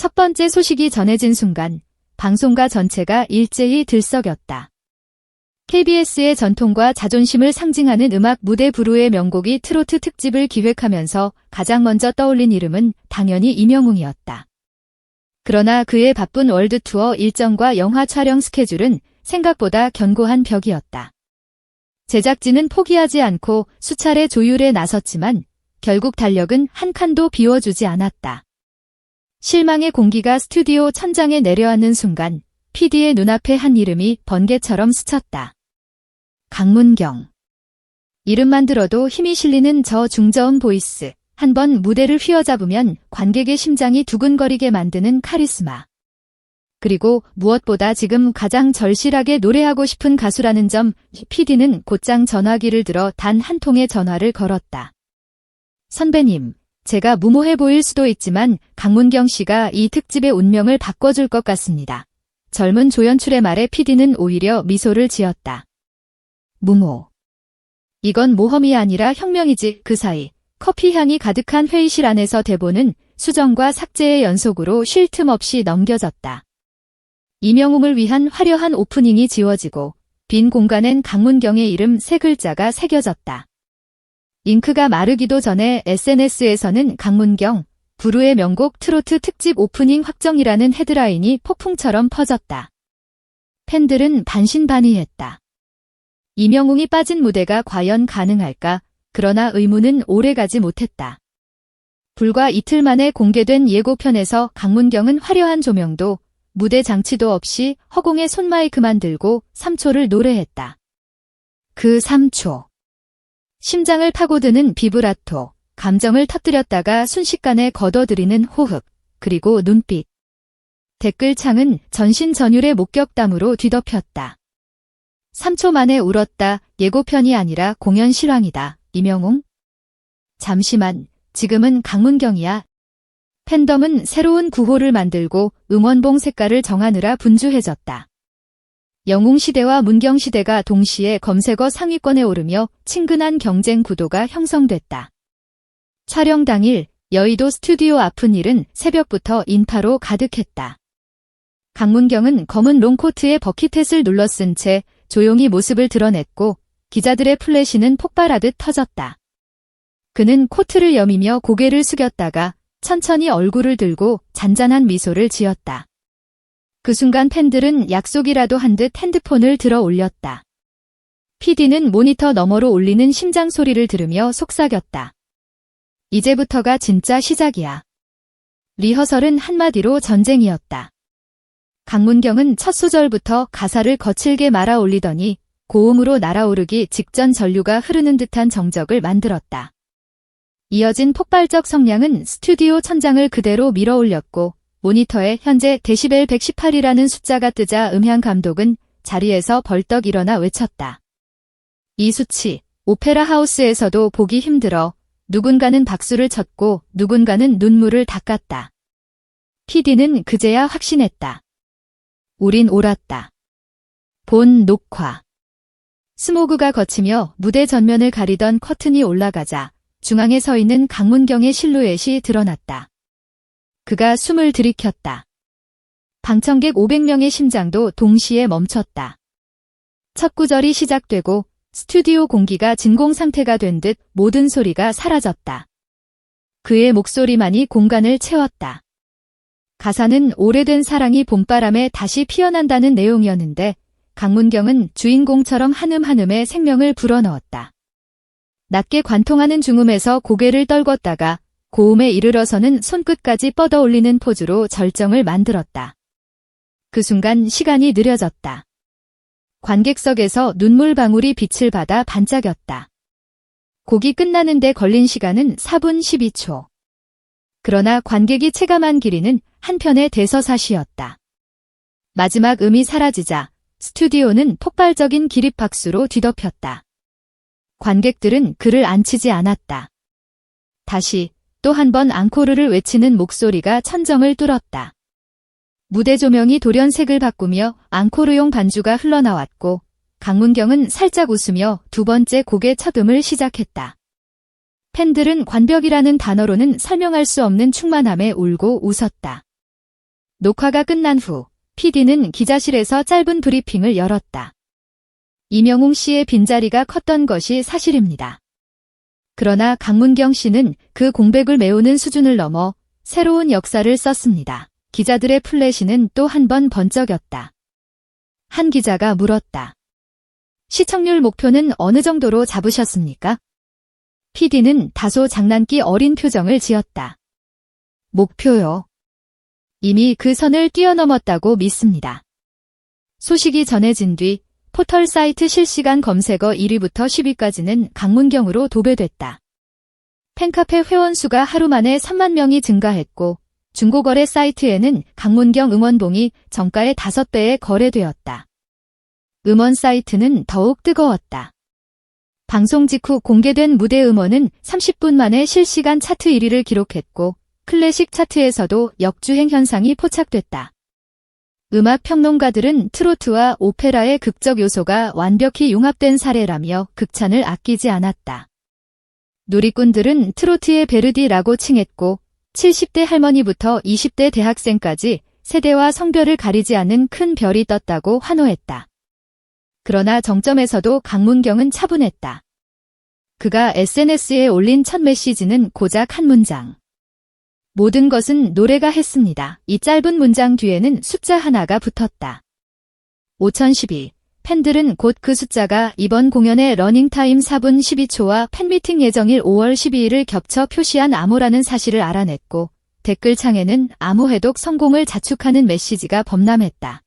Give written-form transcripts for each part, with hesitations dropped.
첫 번째 소식이 전해진 순간 방송가 전체가 일제히 들썩였다. KBS의 전통과 자존심을 상징하는 음악 무대 부르의 명곡이 트로트 특집을 기획하면서 가장 먼저 떠올린 이름은 당연히 임영웅이었다. 그러나 그의 바쁜 월드투어 일정과 영화 촬영 스케줄은 생각보다 견고한 벽이었다. 제작진은 포기하지 않고 수차례 조율에 나섰지만 결국 달력은 한 칸도 비워주지 않았다. 실망의 공기가 스튜디오 천장에 내려앉는 순간 PD의 눈앞에 한 이름이 번개처럼 스쳤다. 강문경. 이름만 들어도 힘이 실리는 저 중저음 보이스, 한번 무대를 휘어잡으면 관객의 심장이 두근거리게 만드는 카리스마. 그리고 무엇보다 지금 가장 절실하게 노래하고 싶은 가수라는 점, PD는 곧장 전화기를 들어 단 한 통의 전화를 걸었다. 선배님, 제가 무모해 보일 수도 있지만 강문경 씨가 이 특집의 운명을 바꿔줄 것 같습니다. 젊은 조연출의 말에 PD는 오히려 미소를 지었다. 무모. 이건 모험이 아니라 혁명이지. 그 사이 커피 향이 가득한 회의실 안에서 대본은 수정과 삭제의 연속으로 쉴 틈 없이 넘겨졌다. 임영웅을 위한 화려한 오프닝이 지워지고 빈 공간엔 강문경의 이름 3글자가 새겨졌다. 잉크가 마르기도 전에 SNS에서는 강문경, 부르의 명곡 트로트 특집 오프닝 확정이라는 헤드라인이 폭풍처럼 퍼졌다. 팬들은 반신반의했다. 임영웅이 빠진 무대가 과연 가능할까? 그러나 의문은 오래가지 못했다. 불과 이틀 만에 공개된 예고편에서 강문경은 화려한 조명도 무대 장치도 없이 허공에 손마이크만 들고 3초를 노래했다. 그 3초. 심장을 파고드는 비브라토, 감정을 터뜨렸다가 순식간에 걷어들이는 호흡, 그리고 눈빛. 댓글창은 전신전율의 목격담으로 뒤덮였다. 3초 만에 울었다. 예고편이 아니라 공연 실황이다. 임영웅? 잠시만, 지금은 강문경이야. 팬덤은 새로운 구호를 만들고 응원봉 색깔을 정하느라 분주해졌다. 영웅시대와 문경시대가 동시에 검색어 상위권에 오르며 친근한 경쟁 구도가 형성됐다. 촬영 당일 여의도 스튜디오 앞은 일은 새벽부터 인파로 가득했다. 강문경은 검은 롱코트에 버킷햇을 눌러쓴 채 조용히 모습을 드러냈고 기자들의 플래시는 폭발하듯 터졌다. 그는 코트를 여미며 고개를 숙였다가 천천히 얼굴을 들고 잔잔한 미소를 지었다. 그 순간 팬들은 약속이라도 한 듯 핸드폰을 들어 올렸다. PD는 모니터 너머로 울리는 심장 소리를 들으며 속삭였다. 이제부터가 진짜 시작이야. 리허설은 한마디로 전쟁이었다. 강문경은 첫 소절부터 가사를 거칠게 말아 올리더니 고음으로 날아오르기 직전 전류가 흐르는 듯한 정적을 만들었다. 이어진 폭발적 성량은 스튜디오 천장을 그대로 밀어 올렸고 모니터에 현재 데시벨 118이라는 숫자가 뜨자 음향 감독은 자리에서 벌떡 일어나 외쳤다. 이 수치, 오페라 하우스에서도 보기 힘들어. 누군가는 박수를 쳤고 누군가는 눈물을 닦았다. PD는 그제야 확신했다. 우린 옳았다. 본 녹화. 스모그가 걷히며 무대 전면을 가리던 커튼이 올라가자 중앙에 서 있는 강문경의 실루엣이 드러났다. 그가 숨을 들이켰다. 방청객 500명의 심장도 동시에 멈췄다. 첫 구절이 시작되고 스튜디오 공기가 진공 상태가 된 듯 모든 소리가 사라졌다. 그의 목소리만이 공간을 채웠다. 가사는 오래된 사랑이 봄바람에 다시 피어난다는 내용이었는데 강문경은 주인공처럼 한음 한음에 생명을 불어넣었다. 낮게 관통하는 중음에서 고개를 떨궜다가 고음에 이르러서는 손끝까지 뻗어 올리는 포즈로 절정을 만들었다. 그 순간 시간이 느려졌다. 관객석에서 눈물방울이 빛을 받아 반짝였다. 곡이 끝나는데 걸린 시간은 4분 12초. 그러나 관객이 체감한 길이는 한편의 대서사시였다. 마지막 음이 사라지자 스튜디오는 폭발적인 기립박수로 뒤덮였다. 관객들은 그를 안치지 않았다. 다시 또 한 번 앙코르를 외치는 목소리가 천정을 뚫었다. 무대 조명이 돌연색을 바꾸며 앙코르용 반주가 흘러나왔고 강문경은 살짝 웃으며 두 번째 곡의 첫 음을 시작했다. 팬들은 관벽이라는 단어로는 설명할 수 없는 충만함에 울고 웃었다. 녹화가 끝난 후 PD는 기자실에서 짧은 브리핑을 열었다. 이명웅 씨의 빈자리가 컸던 것이 사실입니다. 그러나 강문경 씨는 그 공백을 메우는 수준을 넘어 새로운 역사를 썼습니다. 기자들의 플래시는 또 한 번 번쩍였다. 한 기자가 물었다. 시청률 목표는 어느 정도로 잡으셨습니까? PD는 다소 장난기 어린 표정을 지었다. 목표요. 이미 그 선을 뛰어넘었다고 믿습니다. 소식이 전해진 뒤 포털 사이트 실시간 검색어 1위부터 10위까지는 강문경으로 도배됐다. 팬카페 회원수가 하루 만에 3만 명이 증가했고 중고거래 사이트에는 강문경 음원봉이 정가의 5배에 거래되었다. 음원 사이트는 더욱 뜨거웠다. 방송 직후 공개된 무대 음원은 30분 만에 실시간 차트 1위를 기록했고 클래식 차트에서도 역주행 현상이 포착됐다. 음악 평론가들은 트로트와 오페라의 극적 요소가 완벽히 융합된 사례라며 극찬을 아끼지 않았다. 누리꾼들은 트로트의 베르디라고 칭했고 70대 할머니부터 20대 대학생까지 세대와 성별을 가리지 않는 큰 별이 떴다고 환호했다. 그러나 정점에서도 강문경은 차분했다. 그가 SNS에 올린 첫 메시지는 고작 한 문장. 모든 것은 노래가 했습니다. 이 짧은 문장 뒤에는 숫자 하나가 붙었다. 5012. 팬들은 곧 그 숫자가 이번 공연의 러닝타임 4분 12초와 팬미팅 예정일 5월 12일을 겹쳐 표시한 암호라는 사실을 알아냈고 댓글창에는 암호 해독 성공을 자축하는 메시지가 범람했다.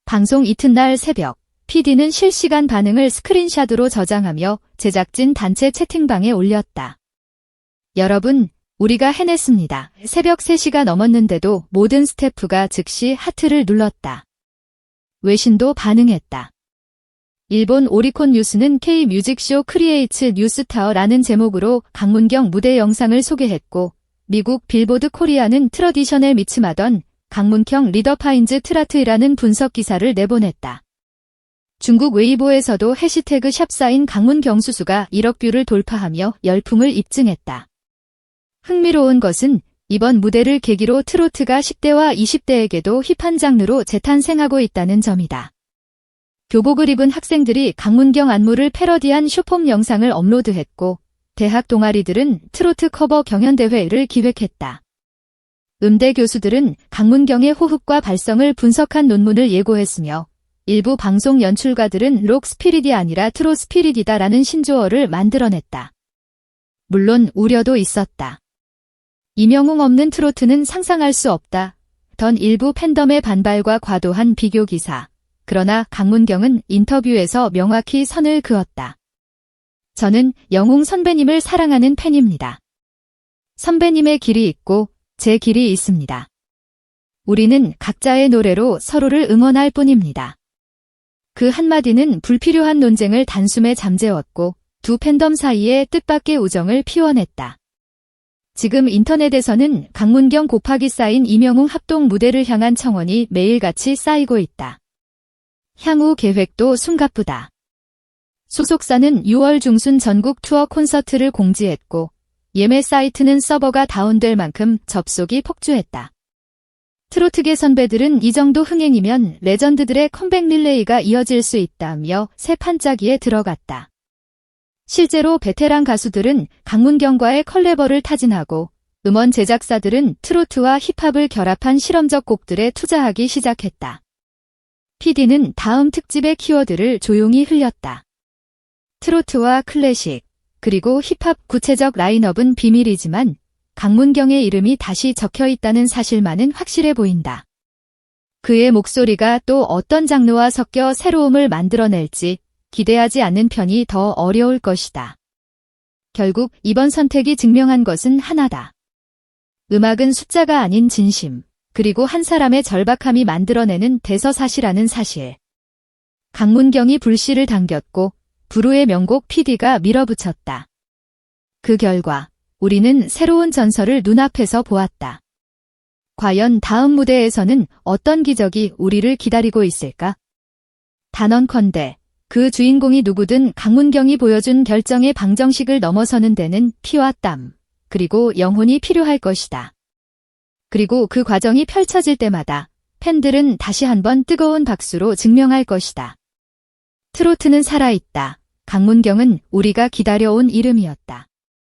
방송 이튿날 새벽, PD는 실시간 반응을 스크린샷으로 저장하며 제작진 단체 채팅방에 올렸다. 여러분, 우리가 해냈습니다. 새벽 3시가 넘었는데도 모든 스태프가 즉시 하트를 눌렀다. 외신도 반응했다. 일본 오리콘 뉴스는 K-뮤직쇼 크리에이츠 뉴스타워라는 제목으로 강문경 무대 영상을 소개했고 미국 빌보드 코리아는 트러디셔널 미츠마던 강문경 리더파인즈 트라트이라는 분석 기사를 내보냈다. 중국 웨이보에서도 해시태그 샵사인 강문경 수수가 1억 뷰를 돌파하며 열풍을 입증했다. 흥미로운 것은 이번 무대를 계기로 트로트가 10대와 20대에게도 힙한 장르로 재탄생하고 있다는 점이다. 교복을 입은 학생들이 강문경 안무를 패러디한 쇼폼 영상을 업로드했고 대학 동아리들은 트로트 커버 경연대회를 기획했다. 음대 교수들은 강문경의 호흡과 발성을 분석한 논문을 예고했으며 일부 방송 연출가들은 록 스피릿이 아니라 트로 스피릿이다라는 신조어를 만들어냈다. 물론 우려도 있었다. 이명웅 없는 트로트는 상상할 수 없다. 던 일부 팬덤의 반발과 과도한 비교 기사. 그러나 강문경은 인터뷰에서 명확히 선을 그었다. 저는 영웅 선배님을 사랑하는 팬입니다. 선배님의 길이 있고 제 길이 있습니다. 우리는 각자의 노래로 서로를 응원할 뿐입니다. 그 한마디는 불필요한 논쟁을 단숨에 잠재웠고 두 팬덤 사이에 뜻밖의 우정을 피워냈다. 지금 인터넷에서는 강문경 곱하기 쌓인 이명웅 합동 무대를 향한 청원이 매일같이 쌓이고 있다. 향후 계획도 숨가쁘다. 소속사는 6월 중순 전국 투어 콘서트를 공지했고 예매 사이트는 서버가 다운될 만큼 접속이 폭주했다. 트로트계 선배들은 이 정도 흥행이면 레전드들의 컴백 릴레이가 이어질 수 있다며 새 판짜기에 들어갔다. 실제로 베테랑 가수들은 강문경과의 컬래버를 타진하고 음원 제작사들은 트로트와 힙합을 결합한 실험적 곡들에 투자하기 시작했다. PD는 다음 특집의 키워드를 조용히 흘렸다. 트로트와 클래식, 그리고 힙합 구체적 라인업은 비밀이지만 강문경의 이름이 다시 적혀 있다는 사실만은 확실해 보인다. 그의 목소리가 또 어떤 장르와 섞여 새로움을 만들어낼지 기대하지 않는 편이 더 어려울 것이다. 결국 이번 선택이 증명한 것은 하나다. 음악은 숫자가 아닌 진심, 그리고 한 사람의 절박함이 만들어내는 대서사시라는 사실. 강문경이 불씨를 당겼고 불후의 명곡 PD가 밀어붙였다. 그 결과 우리는 새로운 전설을 눈앞에서 보았다. 과연 다음 무대에서는 어떤 기적이 우리를 기다리고 있을까? 단언컨대 그 주인공이 누구든 강문경이 보여준 결정의 방정식을 넘어서는 데는 피와 땀, 그리고 영혼이 필요할 것이다. 그리고 그 과정이 펼쳐질 때마다 팬들은 다시 한번 뜨거운 박수로 증명할 것이다. 트로트는 살아있다. 강문경은 우리가 기다려온 이름이었다.